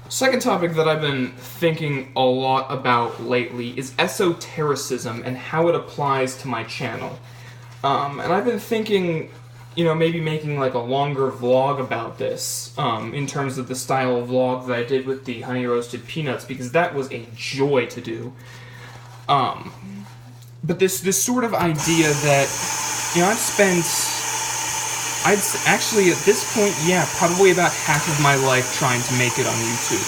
Second topic that I've been thinking a lot about lately is esotericism and how it applies to my channel. And I've been thinking, maybe making like a longer vlog about this, in terms of the style of vlog that I did with the honey roasted peanuts, because that was a joy to do. But this sort of idea that, I'd actually at this point, probably about half of my life trying to make it on YouTube.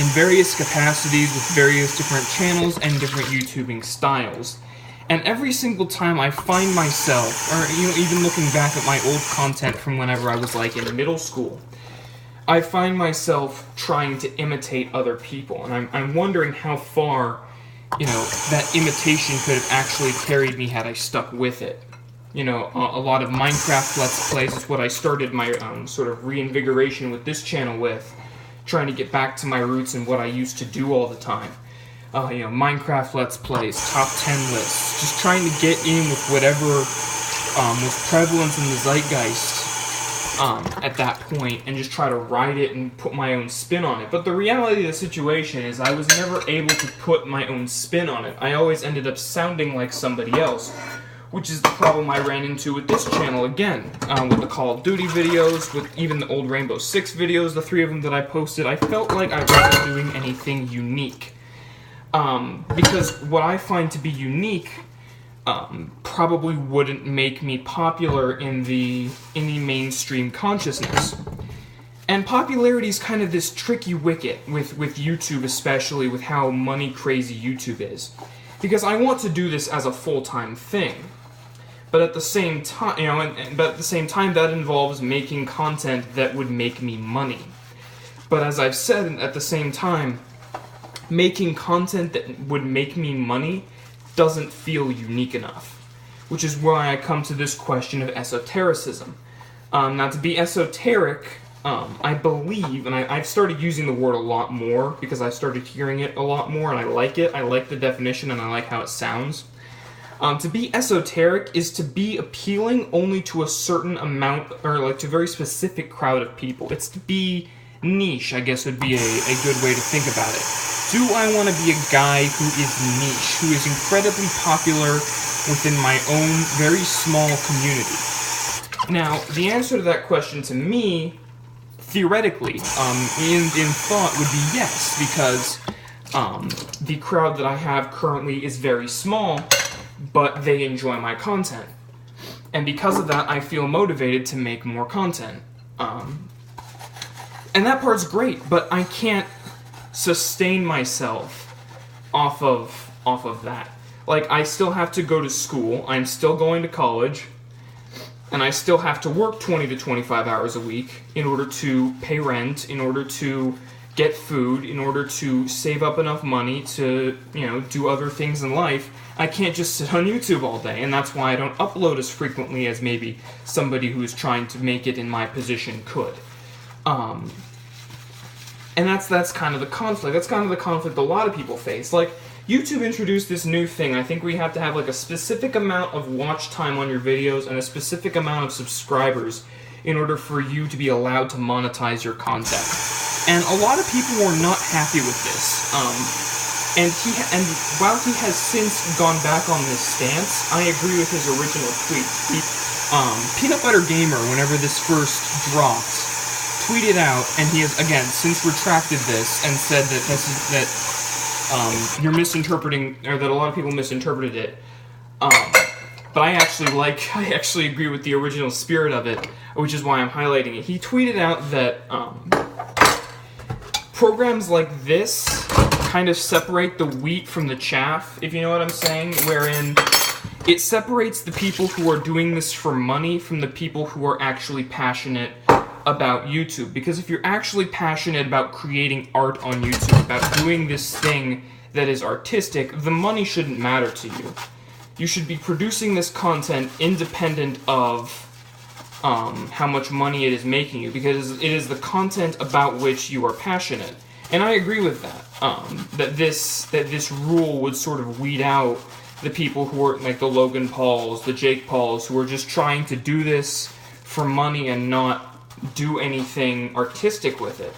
In various capacities with various different channels and different YouTubing styles. And every single time I find myself, or even looking back at my old content from whenever I was like in middle school, I find myself trying to imitate other people. And I'm wondering how far, that imitation could have actually carried me had I stuck with it. A lot of Minecraft Let's Plays is what I started my sort of reinvigoration with this channel with, trying to get back to my roots and what I used to do all the time. Minecraft Let's Plays, top 10 lists, just trying to get in with whatever was prevalent in the Zeitgeist at that point, and just try to ride it and put my own spin on it. But the reality of the situation is I was never able to put my own spin on it. I always ended up sounding like somebody else, which is the problem I ran into with this channel again, with the Call of Duty videos, with even the old Rainbow Six videos, the 3 of them that I posted. I felt like I wasn't doing anything unique. Because what I find to be unique probably wouldn't make me popular in the mainstream consciousness. And popularity is kind of this tricky wicket with YouTube, especially with how money crazy YouTube is. Because I want to do this as a full-time thing. But at the same time, that involves making content that would make me money. But as I've said, at the same time, making content that would make me money doesn't feel unique enough. Which is why I come to this question of esotericism. Now, to be esoteric, I believe, and I've started using the word a lot more because I started hearing it a lot more, and I like it. I like the definition, and I like how it sounds. To be esoteric is to be appealing only to a certain amount, or like to a very specific crowd of people. It's to be niche, I guess would be a good way to think about it. Do I want to be a guy who is niche, who is incredibly popular within my own very small community? Now, the answer to that question to me, theoretically, in thought, would be yes, because the crowd that I have currently is very small, but they enjoy my content. And because of that, I feel motivated to make more content. And that part's great, but I can't sustain myself off of that. Like, I still have to go to school, I'm still going to college, and I still have to work 20 to 25 hours a week in order to pay rent, in order to get food, in order to save up enough money to, do other things in life. I can't just sit on YouTube all day, and that's why I don't upload as frequently as maybe somebody who is trying to make it in my position could. And that's kind of the conflict. That's kind of the conflict a lot of people face. Like, YouTube introduced this new thing. I think we have to have like a specific amount of watch time on your videos and a specific amount of subscribers in order for you to be allowed to monetize your content. And a lot of people were not happy with this. And while he has since gone back on this stance, I agree with his original tweet. Peanut Butter Gamer, whenever this first dropped, tweeted out, and he has again since retracted this and said that you're misinterpreting, or that a lot of people misinterpreted it. But I actually agree with the original spirit of it, which is why I'm highlighting it. He tweeted out that programs like this kind of separate the wheat from the chaff, if you know what I'm saying, wherein it separates the people who are doing this for money from the people who are actually passionate about YouTube. Because if you're actually passionate about creating art on YouTube, about doing this thing that is artistic, the money shouldn't matter to you. You should be producing this content independent of how much money it is making you, because it is the content about which you are passionate. And I agree with that. That this rule would sort of weed out the people who are like the Logan Pauls, the Jake Pauls, who are just trying to do this for money and not do anything artistic with it.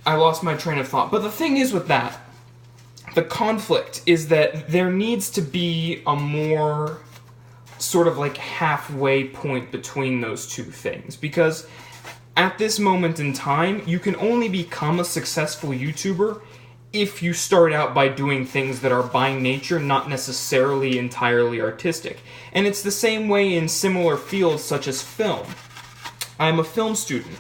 I lost my train of thought. But the thing is with that, the conflict is that there needs to be a more sort of like halfway point between those two things. Because at this moment in time, you can only become a successful YouTuber if you start out by doing things that are by nature not necessarily entirely artistic. And it's the same way in similar fields such as film. I'm a film student,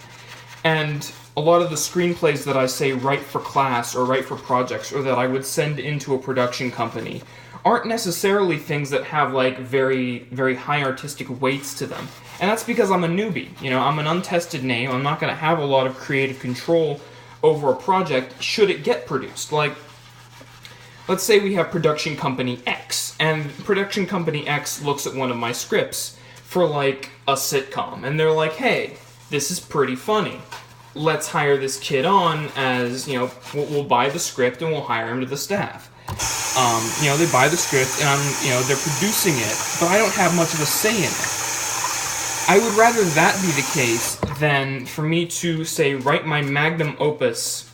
and a lot of the screenplays that I say write for class or write for projects or that I would send into a production company aren't necessarily things that have like very, very high artistic weights to them. And that's because I'm a newbie. You know, I'm an untested name. I'm not going to have a lot of creative control over a project should it get produced. Like, let's say we have production company X, and production company X looks at one of my scripts for like a sitcom, and they're like, hey, this is pretty funny. Let's hire this kid on as, you know, we'll buy the script and we'll hire him to the staff. You know, they buy the script and they're producing it, but I don't have much of a say in it. I would rather that be the case than for me to, say, write my magnum opus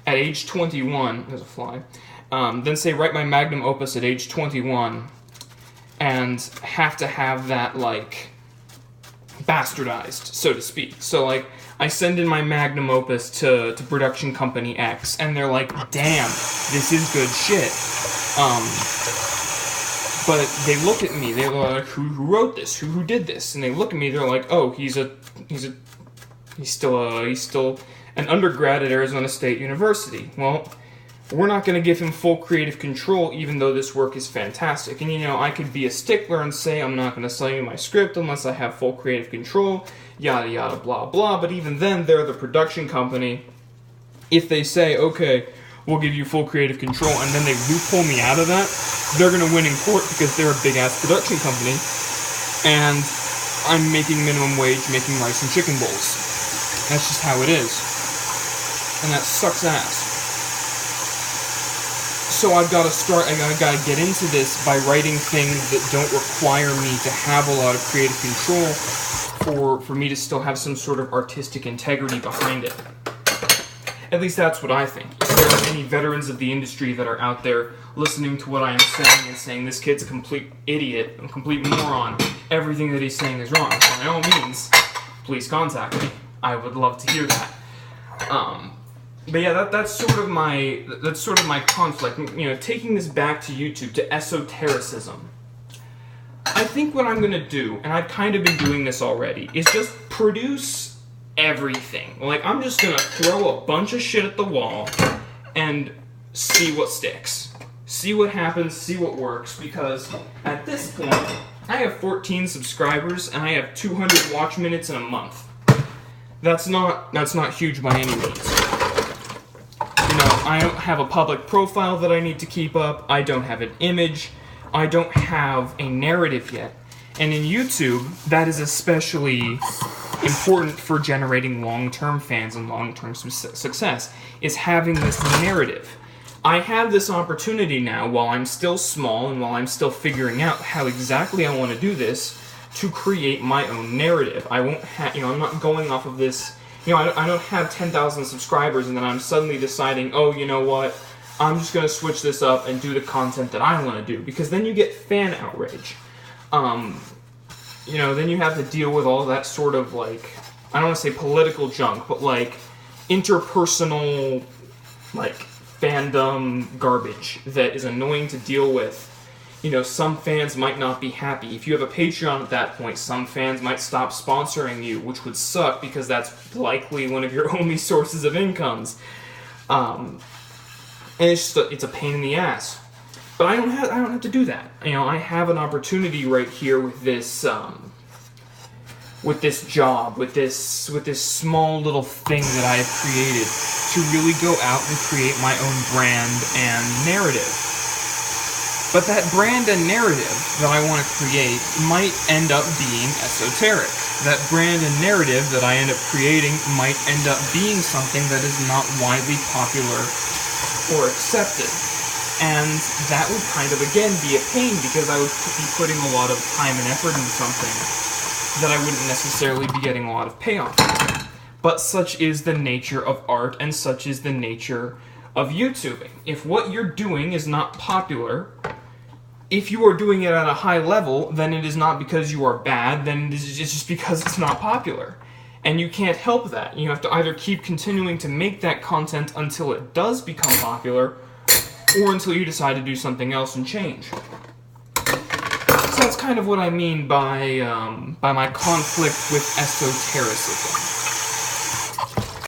at age 21, there's a fly, then say write my magnum opus at age 21 and have to have that, like, bastardized, so to speak. So, like, I send in my magnum opus to production company X, and they're like, damn, this is good shit. But they look at me, they're like, who wrote this? Who did this? And they look at me, they're like, oh, he's still an undergrad at Arizona State University. Well, we're not going to give him full creative control, even though this work is fantastic. And, you know, I could be a stickler and say I'm not going to sell you my script unless I have full creative control, yada yada blah blah. But even then, they're the production company. If they say, okay, we'll give you full creative control, and then they loophole me out of that, they're going to win in court because they're a big-ass production company, and I'm making minimum wage making rice and chicken bowls. That's just how it is. And that sucks ass. So I've got to start, I've got to get into this by writing things that don't require me to have a lot of creative control for me to still have some sort of artistic integrity behind it. At least that's what I think. If there are any veterans of the industry that are out there listening to what I am saying and saying this kid's a complete idiot, a complete moron, everything that he's saying is wrong, by all means, please contact me. I would love to hear that. But yeah, that's sort of my conflict. You know, taking this back to YouTube, to esotericism. I think what I'm gonna do, and I've kind of been doing this already, is just produce everything. Like, I'm just gonna throw a bunch of shit at the wall and see what sticks. See what happens, see what works, because at this point, I have 14 subscribers and I have 200 watch minutes in a month. That's not huge by any means. You know, I don't have a public profile that I need to keep up, I don't have an image, I don't have a narrative yet. And in YouTube, that is especially important for generating long-term fans and long-term success, is having this narrative. I have this opportunity now, while I'm still small and while I'm still figuring out how exactly I want to do this, to create my own narrative. I won't have, I'm not going off of this, I don't have 10,000 subscribers and then I'm suddenly deciding, oh, you know what, I'm just going to switch this up and do the content that I want to do, because then you get fan outrage. Then you have to deal with all that sort of, like, I don't want to say political junk, but, like, interpersonal, like, fandom garbage that is annoying to deal with. You know, some fans might not be happy. If you have a Patreon at that point, some fans might stop sponsoring you, which would suck because that's likely one of your only sources of incomes. And it's a pain in the ass. But I don't have to do that. I have an opportunity right here with this job, with this small little thing that I have created to really go out and create my own brand and narrative. But that brand and narrative that I want to create might end up being esoteric. That brand and narrative that I end up creating might end up being something that is not widely popular or accepted. And that would kind of, again, be a pain, because I would be putting a lot of time and effort into something that I wouldn't necessarily be getting a lot of payoff. but such is the nature of art, and such is the nature of YouTubing. If what you're doing is not popular, if you are doing it at a high level, then it is not because you are bad, then it's just because it's not popular. And you can't help that. You have to either keep continuing to make that content until it does become popular, or until you decide to do something else and change. So that's kind of what I mean by my conflict with esotericism.